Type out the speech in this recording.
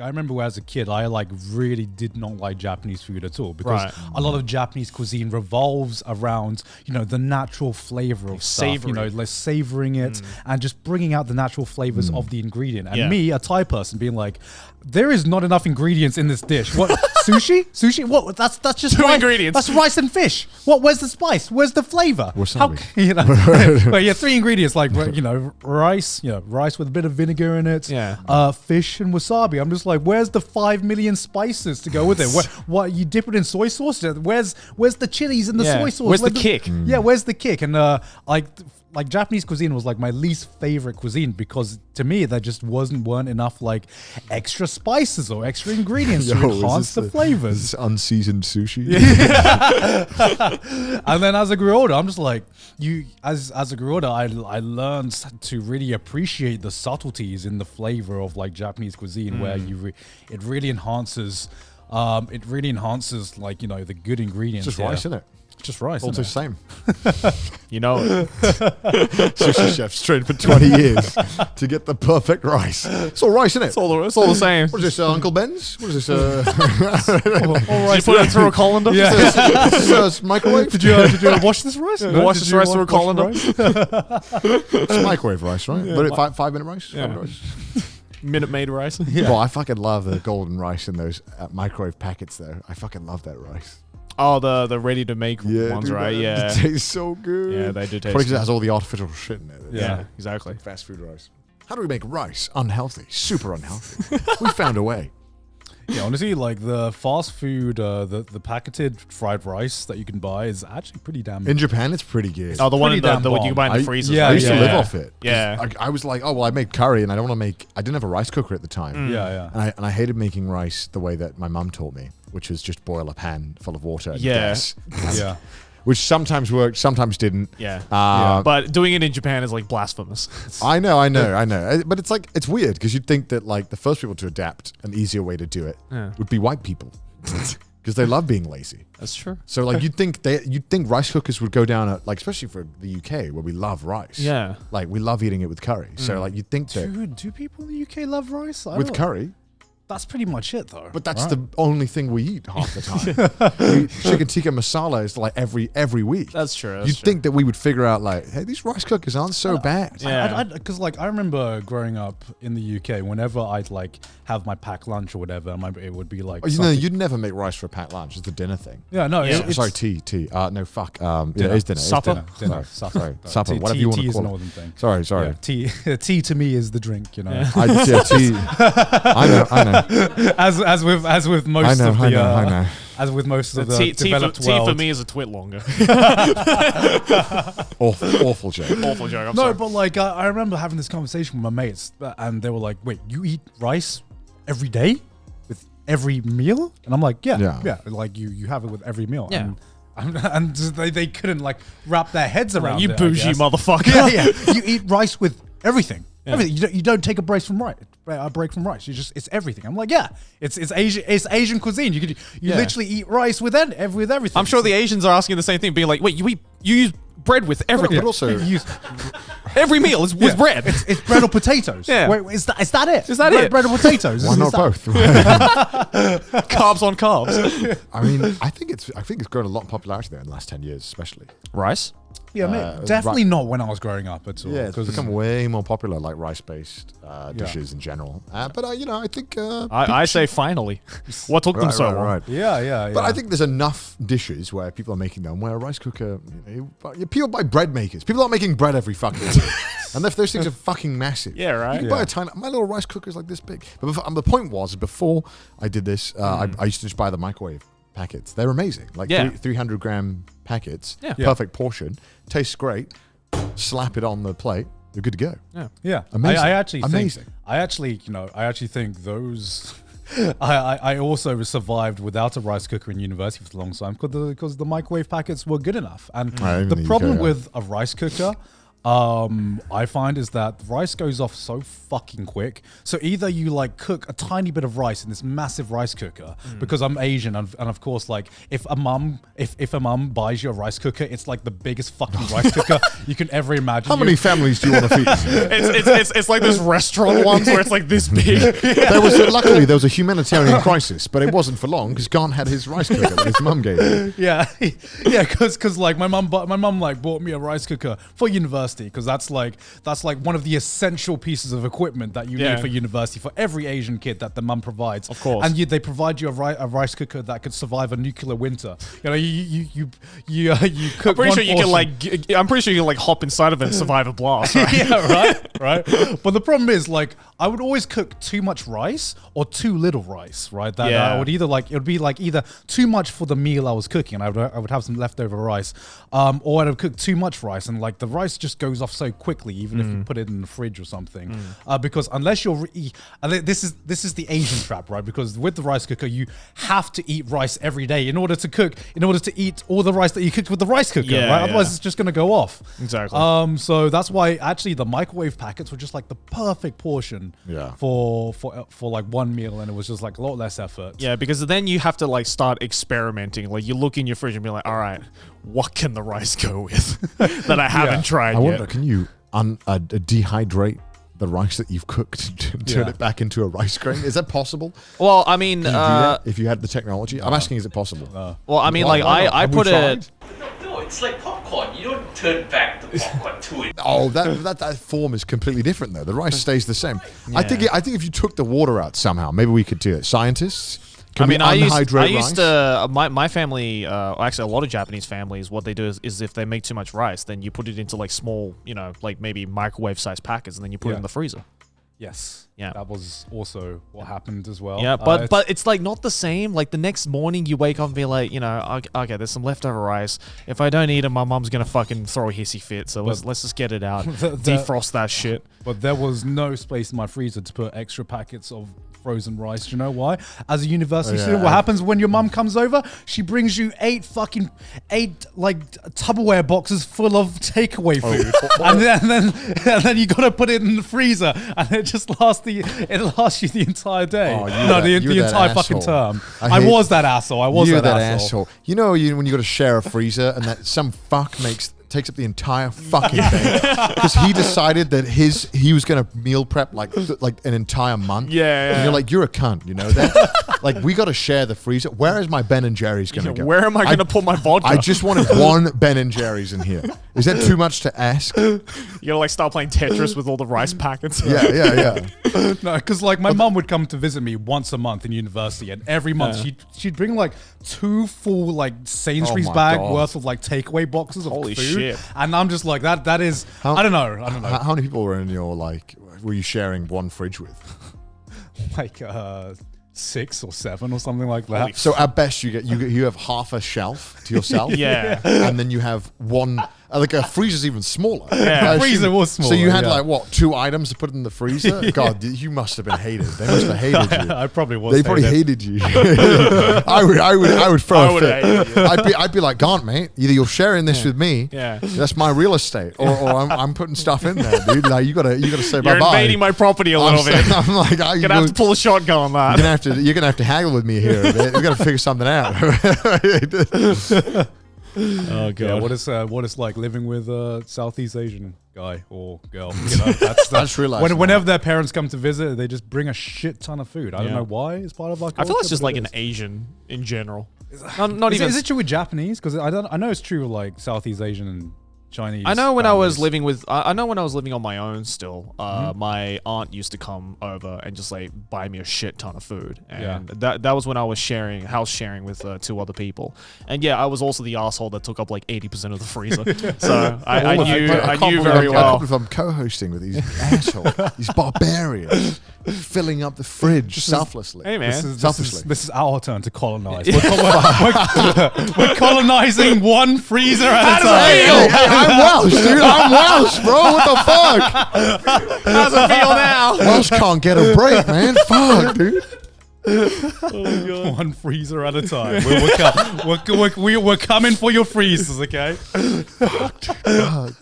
I remember as a kid, I really did not like Japanese food at all because a lot of Japanese cuisine revolves around the natural flavor of stuff, like savoring it and just bringing out the natural flavors of the ingredient. And me, a Thai person, being like, there is not enough ingredients in this dish. What sushi? What? That's just two ingredients. That's rice and fish. What? Where's the spice? Where's the flavor? Wasabi. But yeah, 3 ingredients like rice, rice with a bit of vinegar in it. Yeah. Fish and wasabi. I'm just like, where's the 5 million spices to go with it? What you dip it in soy sauce? Where's the chilies in the soy sauce? Where's the kick? Yeah, where's the kick? And like Japanese cuisine was like my least favorite cuisine because to me there just weren't enough like extra spices or extra ingredients to enhance the flavors. Is this unseasoned sushi? And then as I grew older, I'm just like, as I grew older, I learned to really appreciate the subtleties in the flavor of like Japanese cuisine, where it really enhances like the good ingredients. It's just rice, isn't it? Just rice. All isn't the same. Sushi chefs trained for 20 years to get the perfect rice. It's all rice, isn't it? It's all the same. What is this, Uncle Ben's? What is this? all Did you put it through a colander? Yeah. Is this microwave? Did you wash this rice? Wash this rice through a colander? It's microwave rice, right? Yeah. But 5 minute rice? Yeah. 5 minute rice. Minute Maid rice. Yeah. Well, I fucking love the golden rice in those microwave packets, though. I fucking love that rice. Oh, the ready to make ones, dude, right? It Yeah. tastes so good. Yeah, they do taste Probably because good. it has all the artificial shit in it. Yeah, exactly. Fast food rice. How do we make rice unhealthy? Super unhealthy. We found a way. Yeah, honestly, like the fast food, the packaged fried rice that you can buy is actually pretty damn. In Japan, it's pretty good. Oh, the one Pretty in the damn what you can buy in the I- freezer. yeah, I used to yeah. live off it. 'Cause Yeah. I was like, oh, well, I make curry and I don't want to make, I didn't have a rice cooker at the time. Yeah. And I hated making rice the way that my mum taught me, which was just boil a pan full of water and Yeah. gas, Yeah. which sometimes worked, sometimes didn't. Yeah. Uh, But doing it in Japan is like blasphemous. I know. But it's like, it's weird because you'd think that like the first people to adapt an easier way to do it would be white people because they love being lazy. That's true. So like you'd think rice cookers would go down at, like, especially for the UK where we love rice. Yeah. Like we love eating it with curry. So like you'd think that Do people in the UK love rice? I with don't- curry, That's pretty much it, though. but that's right? the only thing we eat half the time. We eat chicken tikka masala is like every week. That's true. You'd think that we would figure out like, hey, these rice cookers aren't so bad. Yeah. Because like I remember growing up in the UK, whenever I'd like have my packed lunch or whatever, it would be like. Oh, you know, something- you'd never make rice for a packed lunch. It's a dinner thing. Yeah, no. Yeah. It's, Sorry, tea. No, fuck. Yeah, Dinner. it is dinner. It's Supper? dinner. Sorry, Supper. supper. Whatever you want tea to is a call it. northern thing. Sorry. Yeah, tea to me is the drink, you know. Yeah, tea. I know. As with most I of the know. as with most of the tea developed for world. me is a twit longer. Awful joke. Awful joke. I'm No, sorry. but like I remember having this conversation with my mates, and they were like, "Wait, you eat rice every day with every meal?" And I'm like, "Yeah. Like you have it with every meal." Yeah. And they couldn't like wrap their heads around you it, I bougie guess. motherfucker. Yeah. You eat rice with everything. Yeah. Everything. You don't take a break from rice. A break from rice. It's everything. I'm like, yeah. It's Asian cuisine. You literally eat rice with everything. I'm sure the Asians are asking the same thing, being like, "Wait, you use bread with everything? But also, You use- Every meal is with bread." It's bread or potatoes. Yeah. Wait, is that it? Is that bread, it? Bread or potatoes? why Is not that- both? Carbs on carbs. I mean, I think it's grown a lot in popularity there in the last 10 years, especially. Rice. Yeah, mate, definitely not when I was growing up at all. Yeah, it's 'cause- become way more popular, like rice-based dishes in general. But I think I say finally. What took them so long? right. Yeah. But I think there's enough dishes where people are making them where a rice cooker, people buy bread makers. People aren't making bread every fucking day. And if those things are fucking massive. Yeah, right. You can buy a tiny, my little rice cooker is like this big. But the point was, before I did this, I used to just buy the microwave packets. They're amazing. Like 300 gram packets, perfect portion, tastes great. Slap it on the plate. You're good to go. Yeah. Amazing. I actually Amazing. think those. I also survived without a rice cooker in university for a long time because the microwave packets were good enough. And Right, even the the problem UK, with a rice cooker, I find is that rice goes off so fucking quick. So either you like cook a tiny bit of rice in this massive rice cooker, because I'm Asian, and of course, like if a mum buys you a rice cooker, it's like the biggest fucking rice cooker you can ever imagine. How many families do you want to feed? It's like those restaurant ones where it's like this big. Luckily there was a humanitarian crisis, but it wasn't for long because Garnt had his rice cooker that his mum gave him. Yeah, because like my mum like bought me a rice cooker for university, because that's like one of the essential pieces of equipment that you need for university for every Asian kid that the mum provides. Of course, and they provide you a rice cooker that could survive a nuclear winter. You know, you cook. I'm pretty sure you can like hop inside of it and survive a blast. Right? Yeah, right. But the problem is, like, I would always cook too much rice or too little rice, right? I would either it would be like either too much for the meal I was cooking, and I would have some leftover rice, or I'd have cooked too much rice, and like the rice just goes off so quickly, even if you put it in the fridge or something. Because unless you're, this is the Asian trap, right? Because with the rice cooker, you have to eat rice every day in order to eat all the rice that you cooked with the rice cooker, right? Otherwise, it's just going to go off. Exactly. So that's why actually the microwave packets were just like the perfect portion for like one meal, and it was just like a lot less effort. Yeah, because then you have to like start experimenting. Like you look in your fridge and be like, all right, what can the rice go with that I haven't tried yet? I wonder, can you dehydrate the rice that you've cooked to turn it back into a rice grain? Is that possible? Well, I mean, if you had the technology, I'm asking, is it possible? Well, I mean, I put it. No, it's like popcorn. You don't turn back the popcorn to it. Oh, that form is completely different though. The rice stays the same. Yeah. I think if you took the water out somehow, maybe we could do it. Scientists. I used to, my family, actually a lot of Japanese families, what they do is if they make too much rice, then you put it into like small, like maybe microwave sized packets, and then you put it in the freezer. Yes. Yeah. That was also what happened as well. Yeah, but it's like not the same. Like the next morning you wake up and be like, okay, there's some leftover rice. If I don't eat it, my mom's going to fucking throw a hissy fit. So let's just get it out. Defrost that shit. But there was no space in my freezer to put extra packets of frozen rice. Do you know why? As a university student, what happens when your mum comes over? She brings you eight like Tupperware boxes full of takeaway food, and then you gotta put it in the freezer, and it just lasts you the entire day. The entire fucking term. I was that asshole. I was that asshole. You know, when you got to share a freezer, and that some fuck takes up the entire fucking thing because he decided that he was going to meal prep like an entire month. Yeah. And you're like, you're a cunt, you know that? Like, we got to share the freezer. Where is my Ben and Jerry's going to go? Where am I going to put my vodka? I just wanted one Ben and Jerry's in here. Is that too much to ask? You gotta like start playing Tetris with all the rice packets. Yeah. No, because like my mum would come to visit me once a month in university, and every month she'd bring like 2 full like Sainsbury's bag worth of like takeaway boxes of food. Shit. And I'm just like that is I don't know. How many people were in your were you sharing one fridge with? Like 6 or 7 or something like that. So at best you have half a shelf to yourself. Yeah. And then you have one. Like a freezer's even smaller. Yeah, freezer was smaller. So you had 2 items to put in the freezer? God, you must have been hated. They must have hated you. I probably was. They probably hated you. I would throw a fit. I'd be like, Garnt, mate, either you're sharing this with me, that's my real estate, or I'm putting stuff in there, dude. Like you gotta say bye bye. You're invading my property a little bit. I'm like, you're gonna have to pull a shotgun on that. You're gonna have to haggle with me here a bit. We gotta figure something out. Oh god! Yeah, what it's like living with a Southeast Asian guy or girl. That's whenever their parents come to visit, they just bring a shit ton of food. I don't know why. It's part of our culture. I feel it's just like an Asian in general. Is it true with Japanese? Because I know it's true with like Southeast Asian and Chinese. I know when I was living on my own still, my aunt used to come over and just like buy me a shit ton of food. And that was when I was house sharing with 2 other people. And I was also the asshole that took up like 80% of the freezer. So I knew very well. If I'm co-hosting with these assholes, these barbarians, filling up the fridge selflessly. Hey man, this is our turn to colonize. We're colonizing one freezer at a time. I'm Welsh, dude. I'm Welsh, bro. What the fuck? How's it feel now? Welsh can't get a break, man. Fuck, dude. Oh, one freezer at a time. We're coming for your freezers, okay? God.